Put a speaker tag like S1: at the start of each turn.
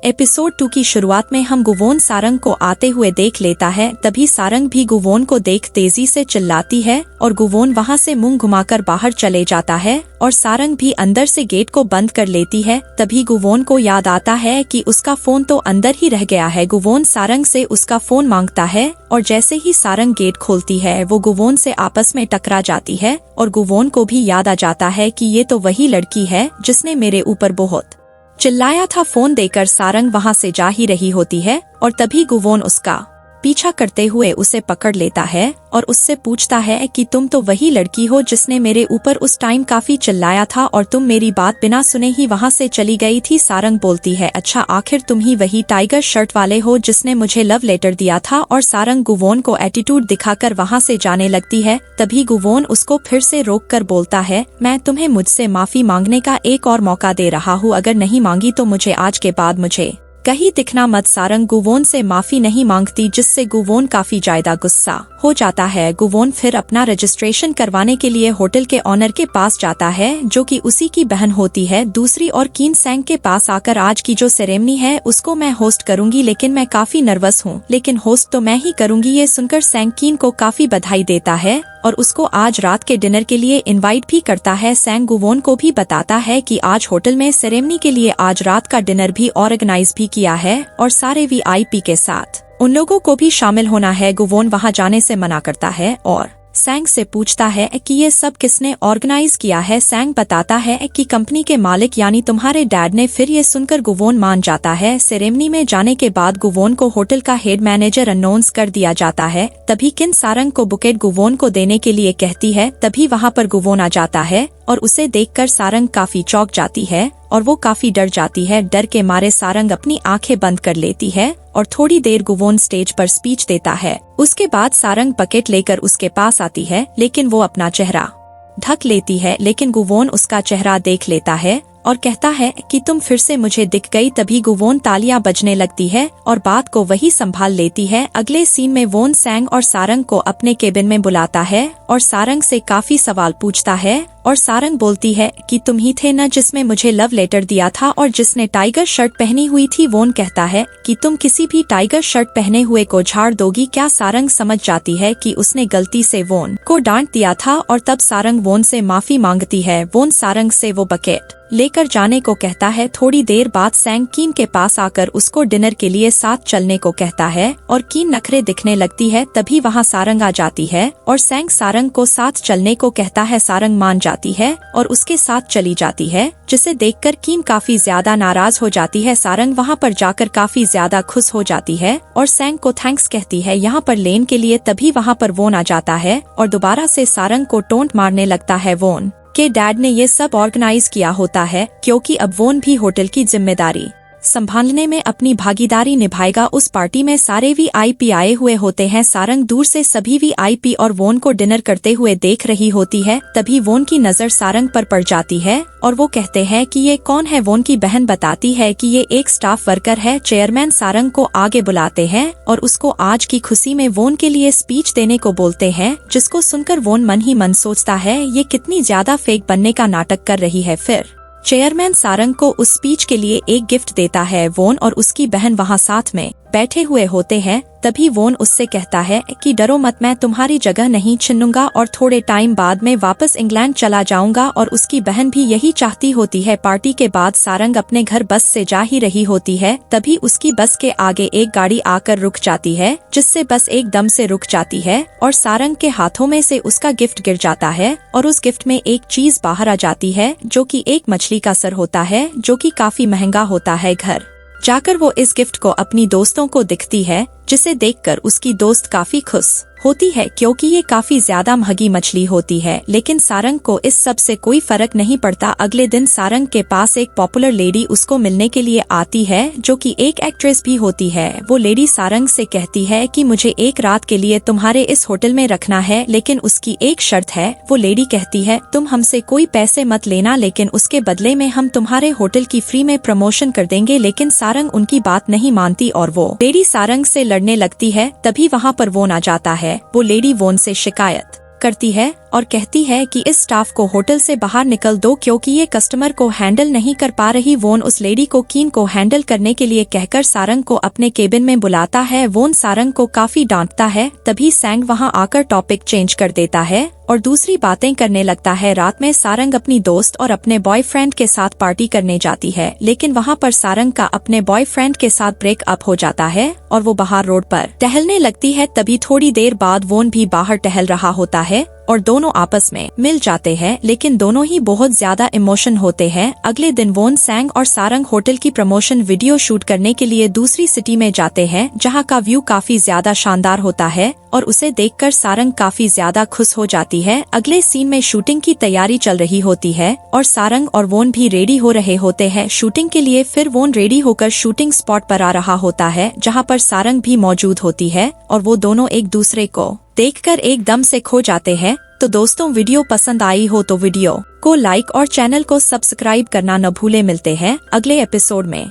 S1: Episode 2 की शुरुआत में हम गुवोन सारंग को आते हुए देख लेता है। तभी सारंग भी गुवोन को देख तेजी से चिल्लाती है और गुवोन वहां से मुंह घुमाकर बाहर चले जाता है और सारंग भी अंदर से गेट को बंद कर लेती है। तभी गुवोन को याद आता है कि उसका फोन तो अंदर ही रह गया है। गुवोन सारंग से उसका फोन मांगता है और जैसे ही सारंग गेट खोलती है वो गुवोन से आपस में टकरा जाती है और गुवोन को भी याद आ जाता है कि ये तो वही लड़की है जिसने मेरे ऊपर बहुत चिल्लाया था। फोन देकर सारंग वहां से जा ही रही होती है और तभी गुवोन उसका पीछा करते हुए उसे पकड़ लेता है और उससे पूछता है कि तुम तो वही लड़की हो जिसने मेरे ऊपर उस टाइम काफी चिल्लाया था और तुम मेरी बात बिना सुने ही वहां से चली गई थी। सारंग बोलती है, अच्छा आखिर तुम ही वही टाइगर शर्ट वाले हो जिसने मुझे लव लेटर दिया था। और सारंग गुवोन को एटीट्यूड दिखाकर वहां से जाने लगती है। तभी गुवोन उसको फिर से रोक कर बोलता है, मैं तुम्हें मुझसे माफी मांगने का एक और मौका दे रहा हूँ, अगर नहीं मांगी तो मुझे आज के बाद मुझे कहीं दिखना मत। सारंग गुवोन से माफी नहीं मांगती जिससे गुवोन काफी ज्यादा गुस्सा हो जाता है। गुवोन फिर अपना रजिस्ट्रेशन करवाने के लिए होटल के ऑनर के पास जाता है जो कि उसी की बहन होती है। दूसरी और कीन सैंग के पास आकर आज की जो सेरेमनी है उसको मैं होस्ट करूंगी लेकिन मैं काफी नर्वस हूँ, लेकिन होस्ट तो मैं ही करूंगी। ये सुनकर सैंग कीन को काफी बधाई देता है और उसको आज रात के डिनर के लिए इनवाइट भी करता है। सैंग गुवोन को भी बताता है कि आज होटल में सेरेमनी के लिए आज रात का डिनर भी ऑर्गेनाइज भी किया है और सारे वीआईपी के साथ उन लोगों को भी शामिल होना है। गुवोन वहां जाने से मना करता है और सैंग से पूछता है कि ये सब किसने ऑर्गेनाइज किया है। सैंग बताता है कि कंपनी के मालिक यानी तुम्हारे डैड ने। फिर ये सुनकर गुवोन मान जाता है। सेरेमनी में जाने के बाद गुवोन को होटल का हेड मैनेजर अनाउंस कर दिया जाता है। तभी किन सारंग को बुकेट गुवोन को देने के लिए कहती है। तभी वहाँ पर गुवोन आ जाता है और उसे देखकर सारंग काफी चौंक जाती है और वो काफी डर जाती है। डर के मारे सारंग अपनी आंखें बंद कर लेती है और थोड़ी देर गुवोन स्टेज पर स्पीच देता है। उसके बाद सारंग बकेट लेकर उसके पास आती है लेकिन वो अपना चेहरा ढक लेती है, लेकिन गुवोन उसका चेहरा देख लेता है और कहता है कि तुम फिर से मुझे दिख गई। तभी गुवोन तालियां बजने लगती है और बात को वही संभाल लेती है। अगले सीन में वोन सैंग और सारंग को अपने केबिन में बुलाता है और सारंग से काफी सवाल पूछता है और सारंग बोलती है कि तुम ही थे न जिसमें मुझे लव लेटर दिया था और जिसने टाइगर शर्ट पहनी हुई थी। वोन कहता है कि तुम किसी भी टाइगर शर्ट पहने हुए को झाड़ दोगी क्या। सारंग समझ जाती है कि उसने गलती से वोन को डांट दिया था और तब सारंग वोन से माफी मांगती है। वोन सारंग से वो बकेट लेकर जाने को कहता है। थोड़ी देर बाद सैंग कीन के पास आकर उसको डिनर के लिए साथ चलने को कहता है और कीन नखरे दिखने लगती है। तभी वहाँ सारंग आ जाती है और सैंग सारंग को साथ चलने को कहता है। सारंग मान जाती है और उसके साथ चली जाती है, जिसे देखकर कीन काफी ज्यादा नाराज हो जाती है। सारंग वहाँ पर जाकर काफी ज्यादा खुश हो जाती है और सैंग को थैंक्स कहती है यहाँ पर लेन के लिए। तभी वहाँ पर वोन आ जाता है और दोबारा से सारंग को टोंट मारने लगता है। वोन के डैड ने ये सब ऑर्गेनाइज किया होता है क्योंकि अब वोन भी होटल की जिम्मेदारी संभालने में अपनी भागीदारी निभाएगा। उस पार्टी में सारे वीआईपी आए हुए होते हैं। सारंग दूर से सभी वीआईपी और वोन को डिनर करते हुए देख रही होती है। तभी वोन की नजर सारंग पर पड़ जाती है और वो कहते हैं कि ये कौन है। वोन की बहन बताती है कि ये एक स्टाफ वर्कर है। चेयरमैन सारंग को आगे बुलाते हैं और उसको आज की खुशी में वोन के लिए स्पीच देने को बोलते हैं, जिसको सुनकर वोन मन ही मन सोचता है ये कितनी ज्यादा फेक बनने का नाटक कर रही है। फिर चेयरमैन सारंग को उस स्पीच के लिए एक गिफ्ट देता है। वोन और उसकी बहन वहाँ साथ में बैठे हुए होते हैं। तभी वोन उससे कहता है कि डरो मत, मैं तुम्हारी जगह नहीं छीनूंगा और थोड़े टाइम बाद मैं वापस इंग्लैंड चला जाऊंगा। और उसकी बहन भी यही चाहती होती है। पार्टी के बाद सारंग अपने घर बस से जा ही रही होती है। तभी उसकी बस के आगे एक गाड़ी आकर रुक जाती है, जिससे बस एकदम से रुक जाती है और सारंग के हाथों में से उसका गिफ्ट गिर जाता है और उस गिफ्ट में एक चीज बाहर आ जाती है जो कि एक मछली का सर होता है, जो कि काफी महंगा होता है। घर जाकर वो इस गिफ्ट को अपनी दोस्तों को दिखती है, जिसे देखकर उसकी दोस्त काफी खुश होती है क्योंकि ये काफी ज्यादा महंगी मछली होती है। लेकिन सारंग को इस सब से कोई फर्क नहीं पड़ता। अगले दिन सारंग के पास एक पॉपुलर लेडी उसको मिलने के लिए आती है, जो कि एक एक्ट्रेस भी होती है। वो लेडी सारंग से कहती है कि मुझे एक रात के लिए तुम्हारे इस होटल में रखना है, लेकिन उसकी एक शर्त है। वो लेडी कहती है तुम हमसे कोई पैसे मत लेना, लेकिन उसके बदले में हम तुम्हारे होटल की फ्री में प्रमोशन कर देंगे। लेकिन सारंग उनकी बात नहीं मानती और वो लेडी सारंग से लड़ने लगती है। तभी वहाँ पर वोन आ जाता है। वो लेडी वोन से शिकायत करती है और कहती है कि इस स्टाफ को होटल से बाहर निकल दो क्योंकि ये कस्टमर को हैंडल नहीं कर पा रही। वोन उस लेडी को कीन को हैंडल करने के लिए कहकर सारंग को अपने केबिन में बुलाता है। वोन सारंग को काफी डांटता है। तभी सैंग वहां आकर टॉपिक चेंज कर देता है और दूसरी बातें करने लगता है। रात में सारंग अपनी दोस्त और अपने बॉयफ्रेंड के साथ पार्टी करने जाती है, लेकिन वहां पर सारंग का अपने बॉयफ्रेंड के साथ ब्रेकअप हो जाता है और वो बाहर रोड पर टहलने लगती है। तभी थोड़ी देर बाद वोन भी बाहर टहल रहा होता है और दोनों आपस में मिल जाते हैं, लेकिन दोनों ही बहुत ज्यादा इमोशन होते हैं। अगले दिन वोन, सैंग और सारंग होटल की प्रमोशन वीडियो शूट करने के लिए दूसरी सिटी में जाते हैं, जहां का व्यू काफी ज्यादा शानदार होता है और उसे देखकर सारंग काफी ज्यादा खुश हो जाती है। अगले सीन में शूटिंग की तैयारी चल रही होती है और सारंग और वोन भी रेडी हो रहे होते हैं शूटिंग के लिए। फिर वोन रेडी होकर शूटिंग स्पॉट पर आ रहा होता है, जहाँ पर सारंग भी मौजूद होती है और वो दोनों एक दूसरे को देखकर एकदम से खो जाते हैं। तो दोस्तों, वीडियो पसंद आई हो तो वीडियो को लाइक और चैनल को सब्सक्राइब करना न भूले। मिलते हैं अगले एपिसोड में।